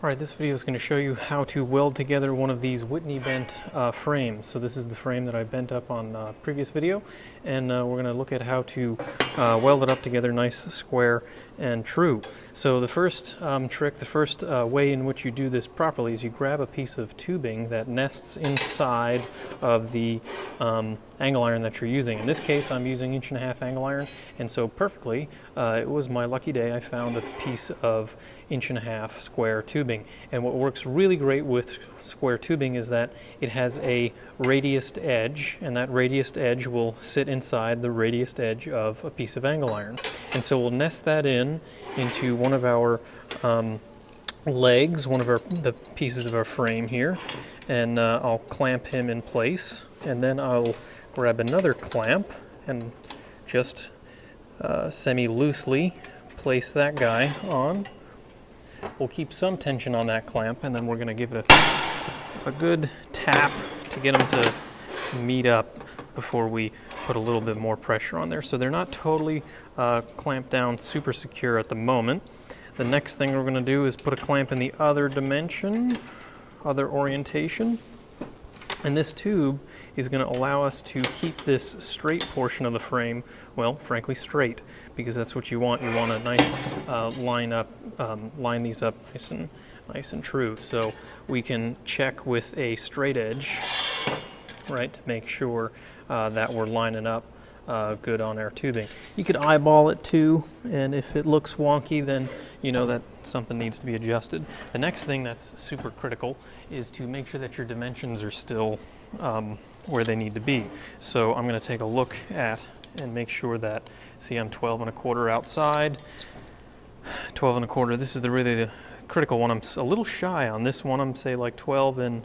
Alright, this video is going to show you how to weld together one of these Whitney bent frames. So this is the frame that I bent up on previous video, and we're going to look at how to weld it up together nice, square, and true. So the first trick, the first way in which you do this properly is you grab a piece of tubing that nests inside of the angle iron that you're using. In this case, I'm using 1.5" angle iron, and so perfectly, it was my lucky day I found a piece of 1.5" square tubing. And what works really great with square tubing is that it has a radiused edge, and that radiused edge will sit inside the radiused edge of a piece of angle iron. And so we'll nest that into one of our legs, one of the pieces of our frame here, and I'll clamp him in place, and then I'll grab another clamp and just semi-loosely place that guy on. We'll keep some tension on that clamp, and then we're going to give it a good tap to get them to meet up before we put a little bit more pressure on there. So they're not totally clamped down super secure at the moment. The next thing we're going to do is put a clamp in the other dimension, other orientation. And this tube is going to allow us to keep this straight portion of the frame, well, frankly, straight, because that's what you want. You want a nice line these up nice and true. So we can check with a straight edge, right, to make sure that we're lining up good on our tubing. You could eyeball it too, and if it looks wonky, then you know that something needs to be adjusted. The next thing that's super critical is to make sure that your dimensions are still where they need to be. So I'm going to take a look at and make sure that, see, I'm 12.25 outside, 12.25. This is really the critical one. I'm a little shy on this one. I'm say like 12 and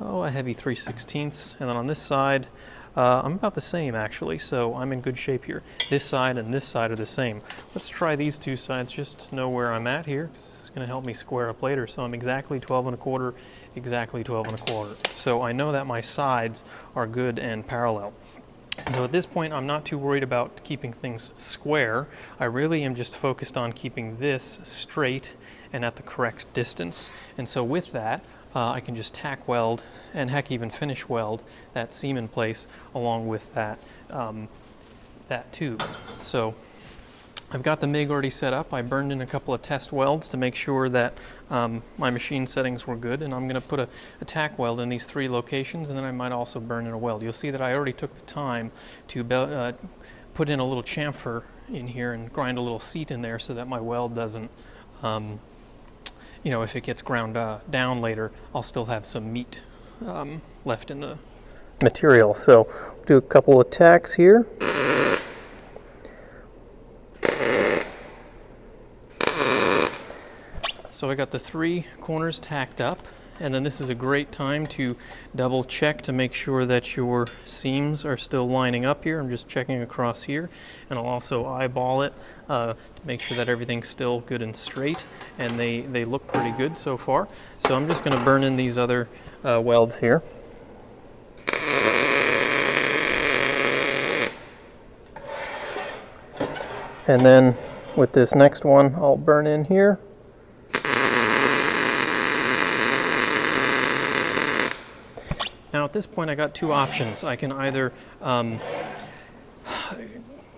a heavy 3/16, and then on this side I'm about the same actually, so I'm in good shape here. This side and this side are the same. Let's try these two sides just to know where I'm at here, because this is going to help me square up later. So I'm exactly 12.25, exactly 12.25. So I know that my sides are good and parallel. So at this point, I'm not too worried about keeping things square. I really am just focused on keeping this straight and at the correct distance. And so with that, I can just tack weld, and heck, even finish weld that seam in place along with that, that tube. So I've got the MIG already set up. I burned in a couple of test welds to make sure that my machine settings were good, and I'm going to put a tack weld in these 3 locations, and then I might also burn in a weld. You'll see that I already took the time to put in a little chamfer in here and grind a little seat in there so that my weld doesn't, you know, if it gets ground down later, I'll still have some meat left in the material. So do a couple of tacks here. So I got the 3 corners tacked up, and then this is a great time to double check to make sure that your seams are still lining up here. I'm just checking across here, and I'll also eyeball it to make sure that everything's still good and straight, and they look pretty good so far. So I'm just going to burn in these other welds here. And then with this next one, I'll burn in here. Now at this point I got 2 options. I can either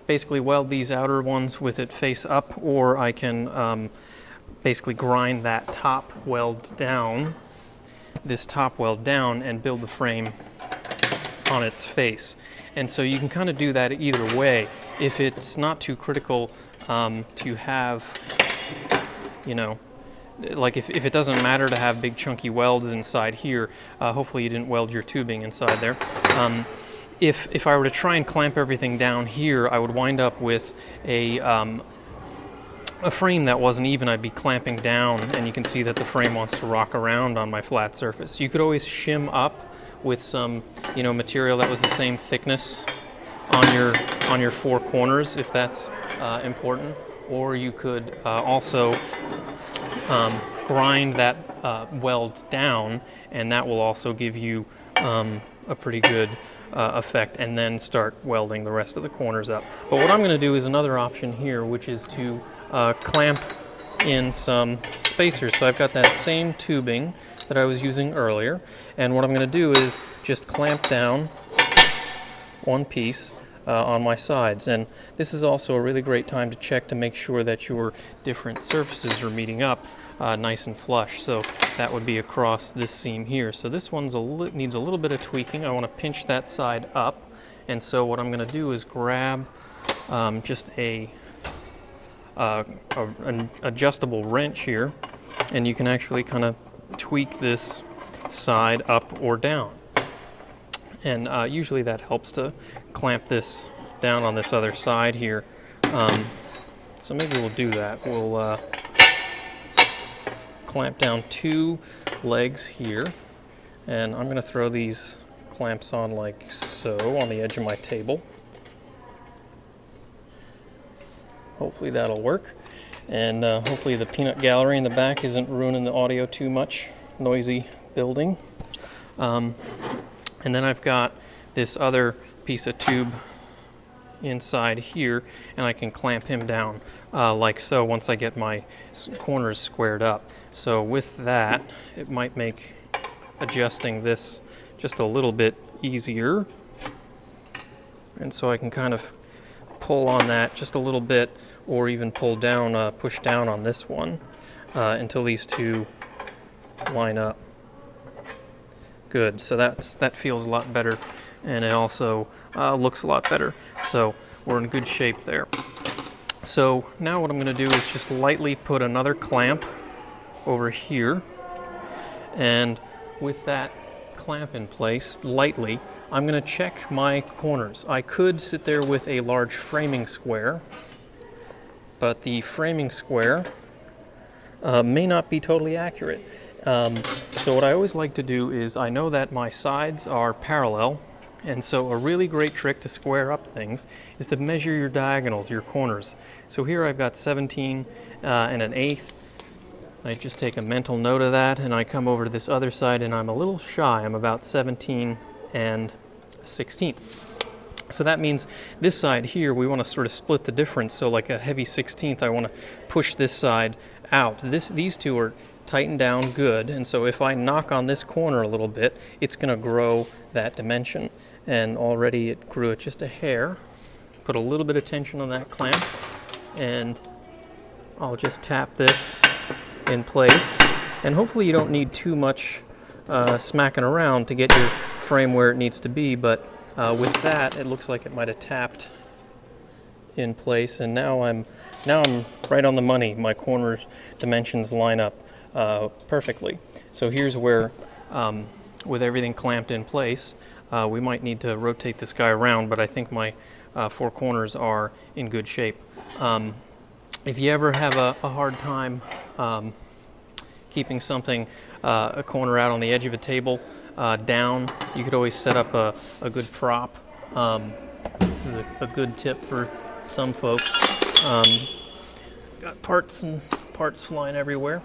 basically weld these outer ones with it face up, or I can basically grind that top weld down, this top weld down, and build the frame on its face. And so you can kind of do that either way. If it's not too critical to have, you know, like if it doesn't matter to have big chunky welds inside here, hopefully you didn't weld your tubing inside there. If I were to try and clamp everything down here, I would wind up with a frame that wasn't even. I'd be clamping down, and you can see that the frame wants to rock around on my flat surface. You could always shim up with some, you know, material that was the same thickness on your 4 corners, if that's important, or you could also grind that weld down, and that will also give you a pretty good effect, and then start welding the rest of the corners up. But what I'm going to do is another option here, which is to clamp in some spacers. So I've got that same tubing that I was using earlier, and what I'm going to do is just clamp down one piece on my sides. And this is also a really great time to check to make sure that your different surfaces are meeting up nice and flush. So that would be across this seam here. So this one's needs a little bit of tweaking. I want to pinch that side up, and so what I'm going to do is grab just an adjustable wrench here, and you can actually kind of tweak this side up or down. And usually that helps to clamp this down on this other side here. So maybe we'll do that. We'll clamp down 2 legs here, and I'm going to throw these clamps on like so on the edge of my table. Hopefully that'll work, and hopefully the peanut gallery in the back isn't ruining the audio too much. Noisy building. And then I've got this other piece of tube inside here, and I can clamp him down like so once I get my corners squared up. So with that, it might make adjusting this just a little bit easier. And so I can kind of pull on that just a little bit, or even pull down, push down on this one until these two line up. Good, so that feels a lot better, and it also looks a lot better. So we're in good shape there. So now what I'm going to do is just lightly put another clamp over here, and with that clamp in place, lightly, I'm going to check my corners. I could sit there with a large framing square, but the framing square may not be totally accurate. So what I always like to do is, I know that my sides are parallel, and so a really great trick to square up things is to measure your diagonals, your corners. So here I've got 17 and an eighth. I just take a mental note of that, and I come over to this other side, and I'm a little shy. I'm about 17 and a 16th. So that means this side here, we want to sort of split the difference. So like a heavy 16th, I want to push this side out. These two are tightened down good, and so if I knock on this corner a little bit, it's going to grow that dimension, and already it grew it just a hair. Put a little bit of tension on that clamp, and I'll just tap this in place, and hopefully you don't need too much smacking around to get your frame where it needs to be, but with that, it looks like it might have tapped in place, and now I'm right on the money. My corner dimensions line up perfectly. So here's where, with everything clamped in place, we might need to rotate this guy around, but I think my 4 corners are in good shape. If you ever have a hard time keeping something, a corner out on the edge of a table down, you could always set up a good prop. This is a good tip for some folks. Got parts flying everywhere.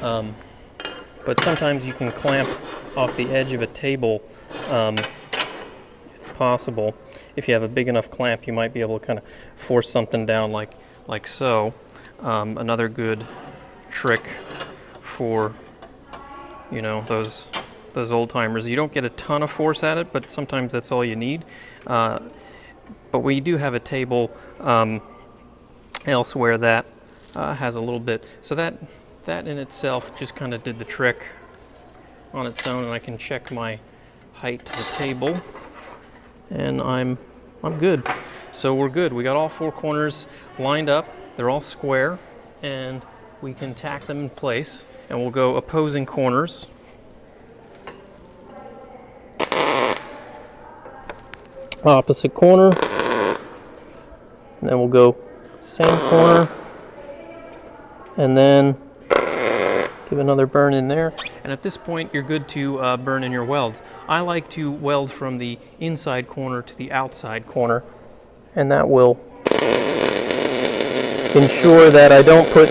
But sometimes you can clamp off the edge of a table, if possible. If you have a big enough clamp, you might be able to kind of force something down like so. Another good trick for, you know, those old timers. You don't get a ton of force at it, but sometimes that's all you need. But we do have a table elsewhere that has a little bit. So that in itself just kind of did the trick on its own, and I can check my height to the table, and I'm good. So we're good. We got all 4 corners lined up. They're all square, and we can tack them in place, and we'll go opposing corners. Opposite corner, and then we'll go same corner, and then give another burn in there. And at this point, you're good to burn in your welds. I like to weld from the inside corner to the outside corner, and that will ensure that I don't put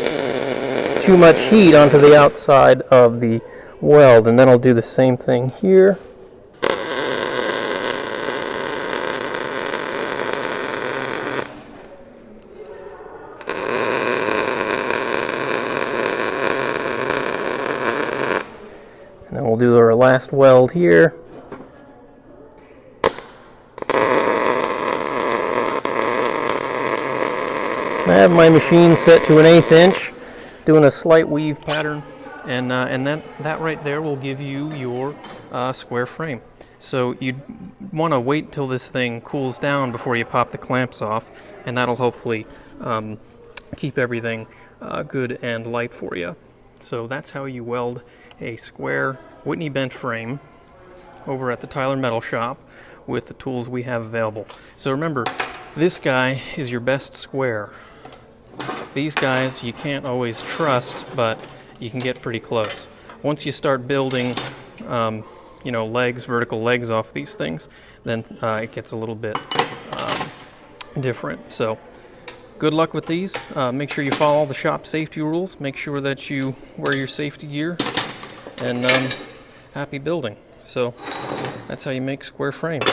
too much heat onto the outside of the weld. And then I'll do the same thing here. do our last weld here. I have my machine set to an 1/8 inch, doing a slight weave pattern, and that right there will give you your square frame. So you'd want to wait till this thing cools down before you pop the clamps off, and that'll hopefully keep everything good and light for you. So that's how you weld a square Whitney bent frame over at the Tyler Metal Shop with the tools we have available. So remember, this guy is your best square. These guys you can't always trust, but you can get pretty close. Once you start building you know, legs, vertical legs off these things, then it gets a little bit different. So good luck with these. Make sure you follow the shop safety rules. Make sure that you wear your safety gear, and happy building. So that's how you make square frames.